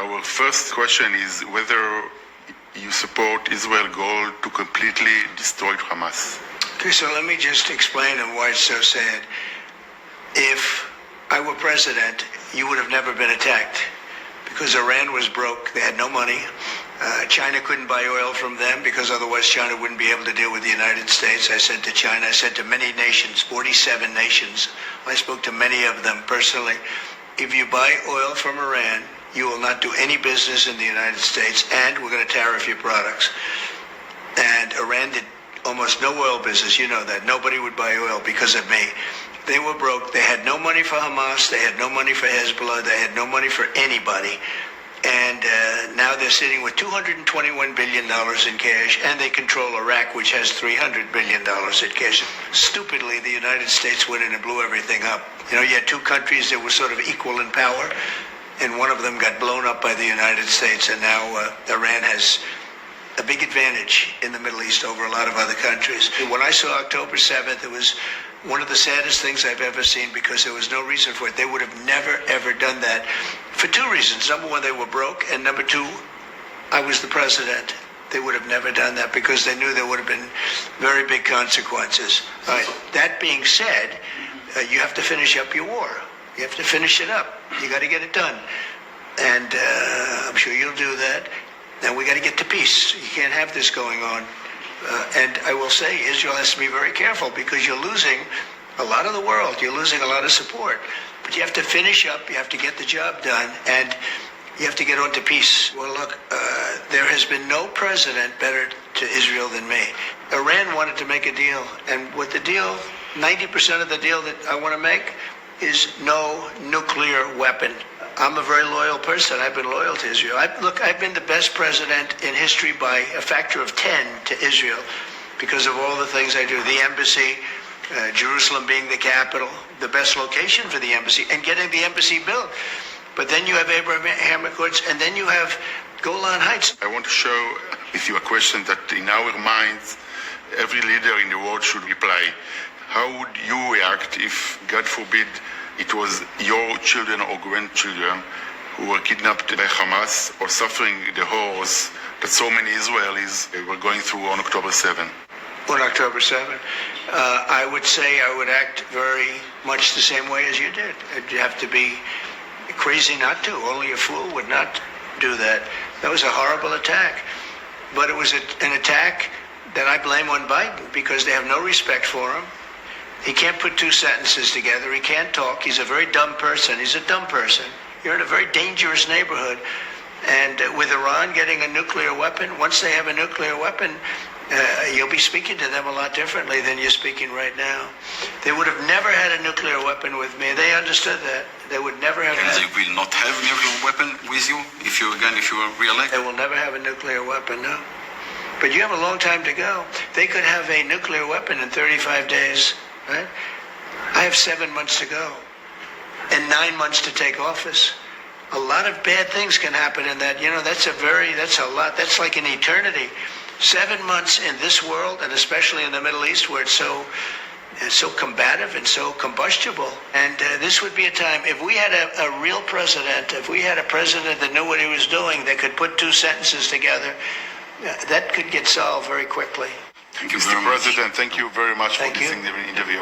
Our first question is whether you support Israel's goal to completely destroy Hamas. Okay, so let me just explain why it's so sad. If I were president, you would have never been attacked because Iran was broke. They had no money. China couldn't buy oil from them because otherwise China wouldn't be able to deal with the United States. I said to China, I said to many nations, 47 nations, I spoke to many of them personally, if you buy oil from Iran, you will not do any business in the United States, and we're going to tariff your products. And Iran did almost no oil business, you know that. Nobody would buy oil because of me. They were broke. They had no money for Hamas. They had no money for Hezbollah. They had no money for anybody. And now they're sitting with $221 billion in cash, and they control Iraq, which has $300 billion in cash. Stupidly, the United States went in and blew everything up. You know, you had two countries that were sort of equal in power, and one of them got blown up by the United States, and now Iran has a big advantage in the Middle East over a lot of other countries. When I saw October 7th, it was one of the saddest things I've ever seen because there was no reason for it. They would have never, ever done that for two reasons. Number one, they were broke, and number two, I was the president. They would have never done that because they knew there would have been very big consequences. All right. That being said, you have to finish up your war. You have to finish it up. You got to get it done. And I'm sure you'll do that. And we got to get to peace. You can't have this going on. And I will say Israel has to be very careful because you're losing a lot of the world. You're losing a lot of support. But you have to finish up. You have to get the job done. And you have to get on to peace. Well, look, there has been no president better to Israel than me. Iran wanted to make a deal. And what the deal, 90% of the deal that I want to make is no nuclear weapon. I'm a very loyal person. I've been loyal to Israel. I've been the best president in history by a factor of 10 to Israel because of all the things I do. The embassy, Jerusalem being the capital, the best location for the embassy, and getting the embassy built. But then you have Abraham Accords, and then you have Golan Heights. I want to show with you a question that in our minds, every leader in the world should reply. How would you react if, God forbid, it was your children or grandchildren who were kidnapped by Hamas or suffering the horrors that so many Israelis were going through on October 7? On October 7, I would say I would act very much the same way as you did. You'd have to be crazy not to. Only a fool would not do that. That was a horrible attack. But it was an attack that I blame on Biden because they have no respect for him. He can't put two sentences together. He can't talk. He's a very dumb person. He's a dumb person. You're in a very dangerous neighborhood. And with Iran getting a nuclear weapon, once they have a nuclear weapon, you'll be speaking to them a lot differently than you're speaking right now. They would have never had a nuclear weapon with me. They understood that. They would never have. And they will not have a nuclear weapon with you if you are re-elected? They will never have a nuclear weapon, no. But you have a long time to go. They could have a nuclear weapon in 35 days. Right? I have 7 months to go and 9 months to take office. A lot of bad things can happen in that. You know, that's a lot. That's like an eternity. 7 months in this world, and especially in the Middle East where it's so combative and so combustible. And this would be a time, if we had a real president, if we had a president that knew what he was doing, that could put two sentences together, that could get solved very quickly. Mr. President, thank you very much for this interview.